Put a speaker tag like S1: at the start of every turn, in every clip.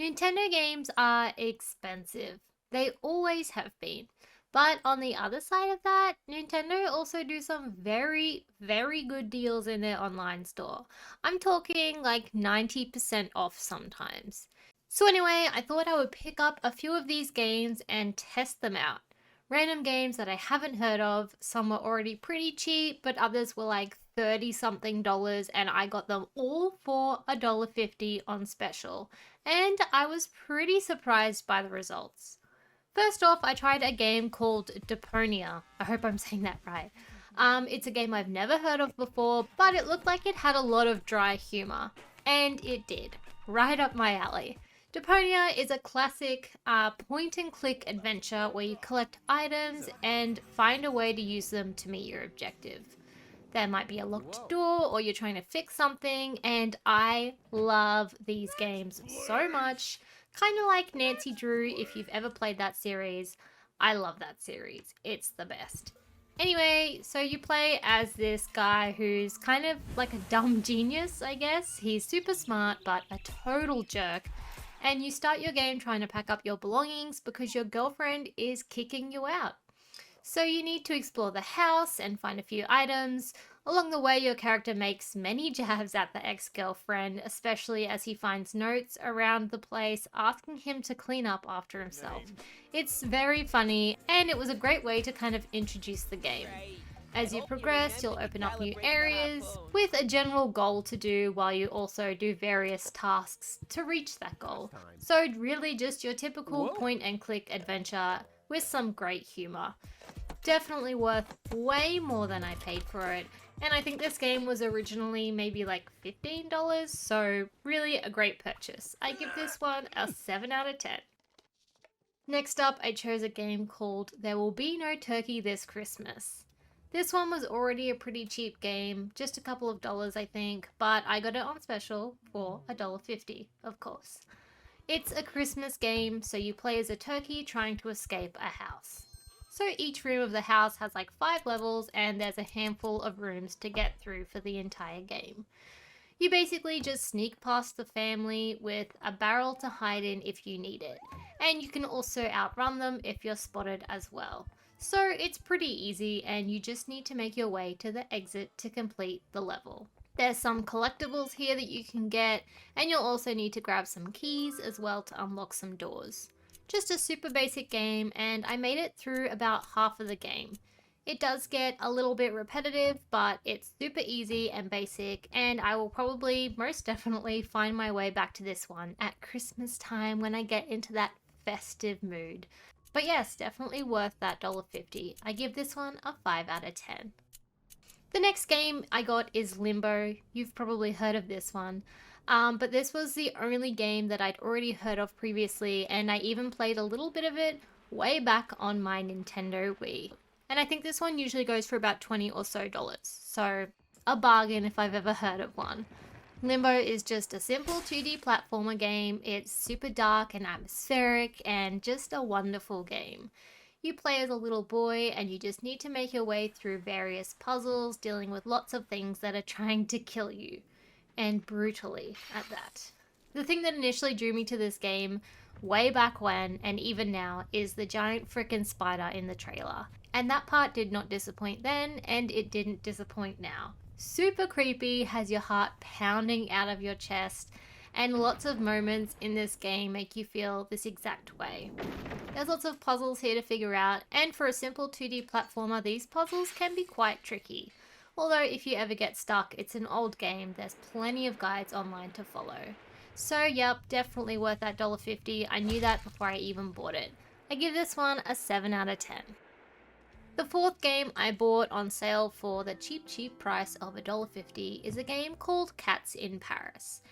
S1: Nintendo games are expensive. They always have been. But on the other side of that, Nintendo also do some very, very good deals in their online store. I'm talking like 90% off sometimes. So, anyway, I thought I would pick up a few of these games and test them out. Random games that I haven't heard of, some were already pretty cheap, but others were like 30 something dollars, and I got them all for $1.50 on special. And I was pretty surprised by the results. First off, I tried a game called Deponia. I hope I'm saying that right. It's a game I've never heard of before, but it looked like it had a lot of dry humor. And it did. Right up my alley. Deponia is a classic point and click adventure where you collect items and find a way to use them to meet your objective. There might be a locked door or you're trying to fix something, and I love these games so much. Kind of like Nancy Drew, if you've ever played that series. I love that series, it's the best. Anyway, so you play as this guy who's kind of like a dumb genius, I guess. He's super smart, but a total jerk. And you start your game trying to pack up your belongings because your girlfriend is kicking you out. So you need to explore the house and find a few items. Along the way, your character makes many jabs at the ex girlfriend, especially as he finds notes around the place asking him to clean up after himself. It's very funny, and it was a great way to kind of introduce the game. As you progress, you'll open up new areas with a general goal to do while you also do various tasks to reach that goal. So, really, just your typical point and click adventure with some great humor. Definitely worth way more than I paid for it. And I think this game was originally maybe like $15, so really a great purchase. I give this one a 7 out of 10. Next up, I chose a game called There Will Be No Turkey This Christmas. This one was already a pretty cheap game, just a couple of dollars I think, but I got it on special for $1.50, of course. It's a Christmas game, so you play as a turkey trying to escape a house. So each room of the house has like 5 levels, and there's a handful of rooms to get through for the entire game. You basically just sneak past the family with a barrel to hide in if you need it, and you can also outrun them if you're spotted as well. So it's pretty easy, and you just need to make your way to the exit to complete the level. There's some collectibles here that you can get, and you'll also need to grab some keys as well to unlock some doors. Just a super basic game, and I made it through about half of the game. It does get a little bit repetitive, but it's super easy and basic, and I will probably most definitely find my way back to this one at Christmas time when I get into that festive mood. But yes, definitely worth that $1.50. I give this one a 5 out of 10. The next game I got is Limbo. You've probably heard of this one. But this was the only game that I'd already heard of previously, and I even played a little bit of it way back on my Nintendo Wii. And I think this one usually goes for about 20 or so dollars. So, a bargain if I've ever heard of one. Limbo is just a simple 2D platformer game. It's super dark and atmospheric and just a wonderful game. You play as a little boy and you just need to make your way through various puzzles dealing with lots of things that are trying to kill you. And brutally at that. The thing that initially drew me to this game way back when and even now is the giant frickin' spider in the trailer. And that part did not disappoint then, and it didn't disappoint now. Super creepy, has your heart pounding out of your chest, and lots of moments in this game make you feel this exact way. There's lots of puzzles here to figure out, and for a simple 2D platformer, these puzzles can be quite tricky. Although if you ever get stuck, it's an old game, there's plenty of guides online to follow. So yep, definitely worth that $1.50. I knew that before I even bought it. I give this one a 7 out of 10. The fourth game I bought on sale for the cheap price of $1.50 is a game called Cats in Paris.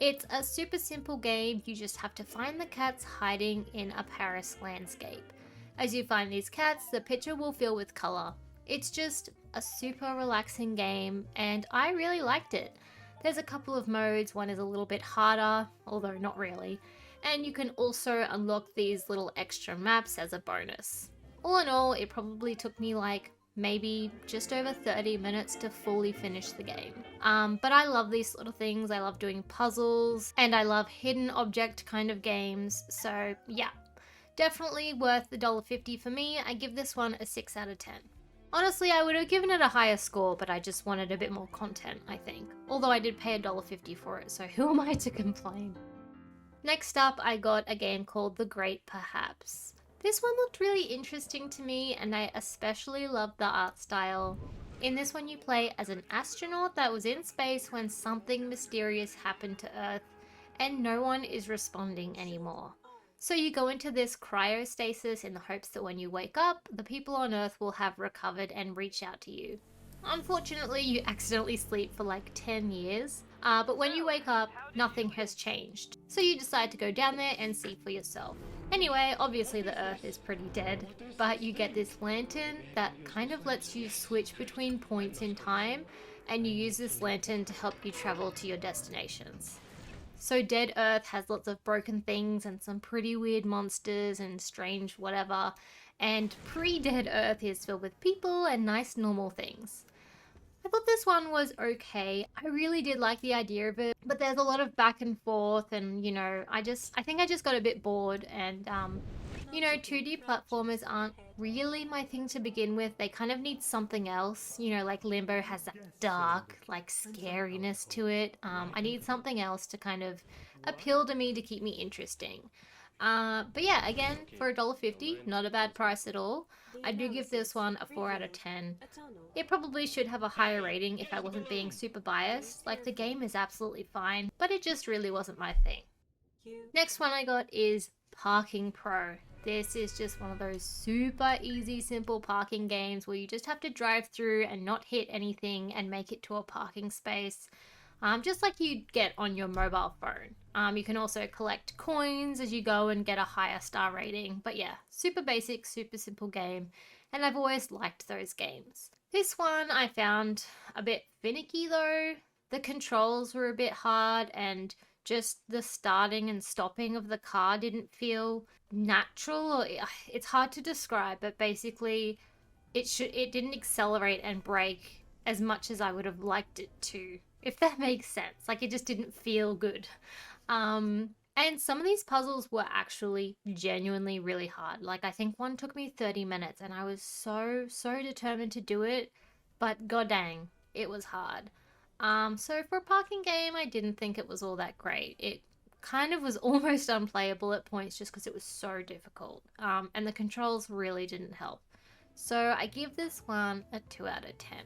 S1: It's a super simple game, you just have to find the cats hiding in a Paris landscape. As you find these cats, the picture will fill with colour. It's just a super relaxing game, and I really liked it. There's a couple of modes, one is a little bit harder, although not really, and you can also unlock these little extra maps as a bonus. All in all, it probably took me like maybe just over 30 minutes to fully finish the game. But I love these sort of things. I love doing puzzles and I love hidden object kind of games. So yeah, definitely worth the $1.50 for me. I give this one a 6 out of 10. Honestly, I would have given it a higher score, but I just wanted a bit more content, I think. Although I did pay $1.50 for it, so who am I to complain? Next up, I got a game called The Great Perhaps. This one looked really interesting to me, and I especially loved the art style. In this one, you play as an astronaut that was in space when something mysterious happened to Earth, and no one is responding anymore. So you go into this cryostasis in the hopes that when you wake up, the people on Earth will have recovered and reach out to you. Unfortunately, you accidentally sleep for like 10 years, but when you wake up, nothing has changed. So you decide to go down there and see for yourself. Anyway, obviously the Earth is pretty dead, but you get this lantern that kind of lets you switch between points in time, and you use this lantern to help you travel to your destinations. So Dead Earth has lots of broken things and some pretty weird monsters and strange whatever, and pre-Dead Earth is filled with people and nice normal things. I thought this one was okay. I really did like the idea of it, but there's a lot of back and forth and, you know, I think I just got a bit bored and, you know, 2D platformers aren't really my thing to begin with. They kind of need something else. You know, like Limbo has that dark, like, scariness to it. I need something else to kind of appeal to me to keep me interesting. But yeah, again, for $1.50, not a bad price at all. I do give this one a 4 out of 10. It probably should have a higher rating if I wasn't being super biased. Like, the game is absolutely fine, but it just really wasn't my thing. Next one I got is Parking Pro. This is just one of those super easy, simple parking games where you just have to drive through and not hit anything and make it to a parking space. Just like you'd get on your mobile phone. You can also collect coins as you go and get a higher star rating. But yeah, super basic, super simple game. And I've always liked those games. This one I found a bit finicky though. The controls were a bit hard and just the starting and stopping of the car didn't feel natural. It's hard to describe, but basically it didn't accelerate and brake as much as I would have liked it to. If that makes sense. Like, it just didn't feel good. And some of these puzzles were actually genuinely really hard. Like, I think one took me 30 minutes and I was so determined to do it, but god dang, it was hard. So for a parking game, I didn't think it was all that great. It kind of was almost unplayable at points just because it was so difficult. And the controls really didn't help. So I give this one a 2 out of 10.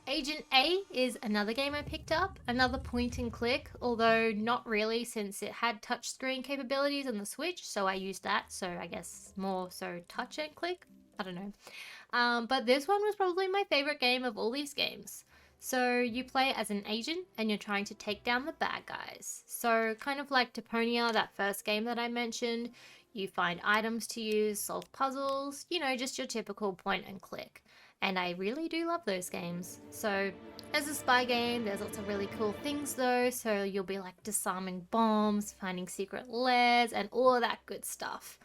S1: Agent A is another game I picked up, another point and click, although not really since it had touchscreen capabilities on the Switch, so I used that, so I guess more so touch and click, I don't know. But this one was probably my favorite game of all these games. So you play as an agent and you're trying to take down the bad guys. So kind of like Deponia, that first game that I mentioned, you find items to use, solve puzzles, you know, just your typical point and click. And I really do love those games. So as a spy game, there's lots of really cool things though. So you'll be like disarming bombs, finding secret lairs, and all of that good stuff.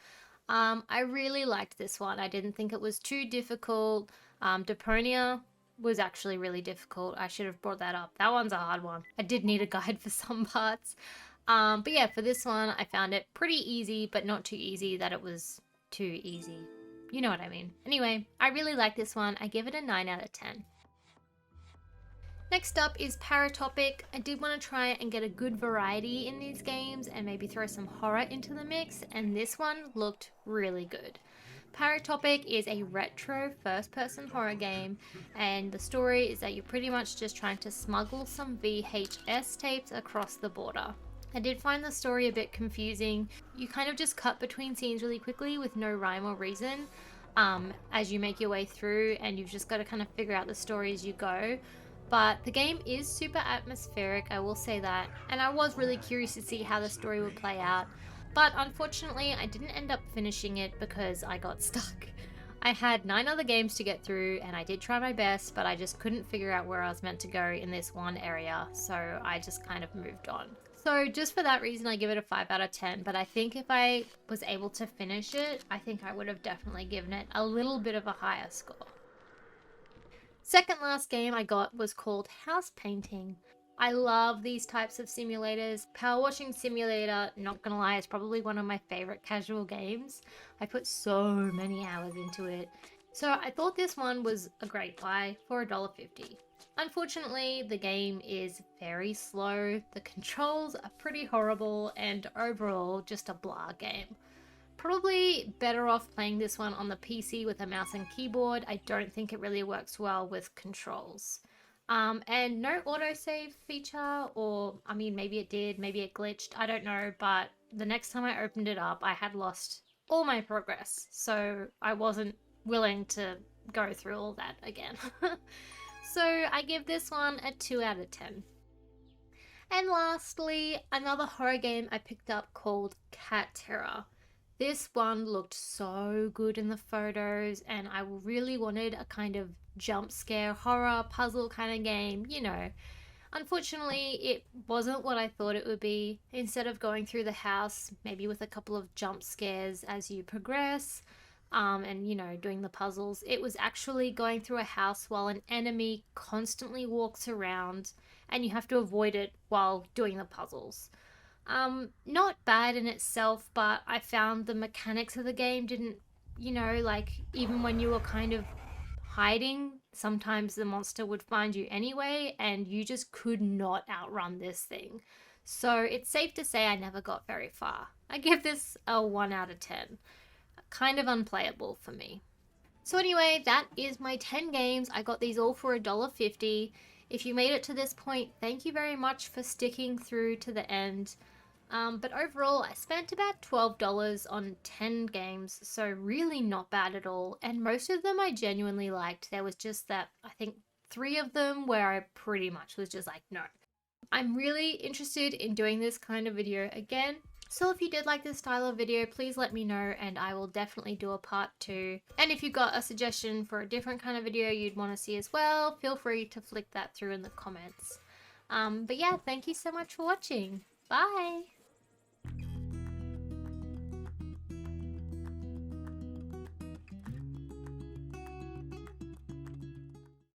S1: I really liked this one. I didn't think it was too difficult. Deponia was actually really difficult. I should have brought that up. That one's a hard one. I did need a guide for some parts. But yeah, for this one, I found it pretty easy, but not too easy that it was too easy. You know what I mean. Anyway, I really like this one. I give it a 9 out of 10. Next up is Paratopic. I did want to try and get a good variety in these games and maybe throw some horror into the mix, and this one looked really good. Paratopic is a retro first-person horror game, and the story is that you're pretty much just trying to smuggle some VHS tapes across the border. I did find the story a bit confusing. You kind of just cut between scenes really quickly with no rhyme or reason as you make your way through, and you've just got to kind of figure out the story as you go. But the game is super atmospheric, I will say that, and I was really curious to see how the story would play out. But unfortunately, I didn't end up finishing it because I got stuck. I had 9 other games to get through and I did try my best, but I just couldn't figure out where I was meant to go in this one area, so I just kind of moved on. So just for that reason, I give it a 5 out of 10. But I think if I was able to finish it, I think I would have definitely given it a little bit of a higher score. Second last game I got was called House Painting. I love these types of simulators. Power Washing Simulator, not gonna lie, is probably one of my favorite casual games. I put so many hours into it. So I thought this one was a great buy for $1.50. Unfortunately, the game is very slow, the controls are pretty horrible, and overall just a blah game. Probably better off playing this one on the PC with a mouse and keyboard. I don't think it really works well with controls. And no autosave feature, or I mean, maybe it did, maybe it glitched, I don't know, but the next time I opened it up, I had lost all my progress, so I wasn't willing to go through all that again. So I give this one a 2 out of 10. And lastly, another horror game I picked up called Cat Terror. This one looked so good in the photos, and I really wanted a kind of jump scare horror puzzle kind of game, you know. Unfortunately, it wasn't what I thought it would be. Instead of going through the house, maybe with a couple of jump scares as you progress, and you know, doing the puzzles, it was actually going through a house while an enemy constantly walks around and you have to avoid it while doing the puzzles. Not bad in itself, but I found the mechanics of the game didn't, you know, like even when you were kind of hiding, sometimes the monster would find you anyway, and you just could not outrun this thing. So it's safe to say I never got very far. I give this a 1 out of 10. Kind of unplayable for me. So anyway, that is my 10 games. I got these all for $1.50. If you made it to this point, thank you very much for sticking through to the end. But overall, I spent about $12 on 10 games, so really not bad at all. And most of them I genuinely liked. There was just that, I think, 3 of them where I pretty much was just like, no. I'm really interested in doing this kind of video again. So if you did like this style of video, please let me know and I will definitely do a part 2. And if you got a suggestion for a different kind of video you'd want to see as well, feel free to flick that through in the comments. But yeah, thank you so much for watching. Bye!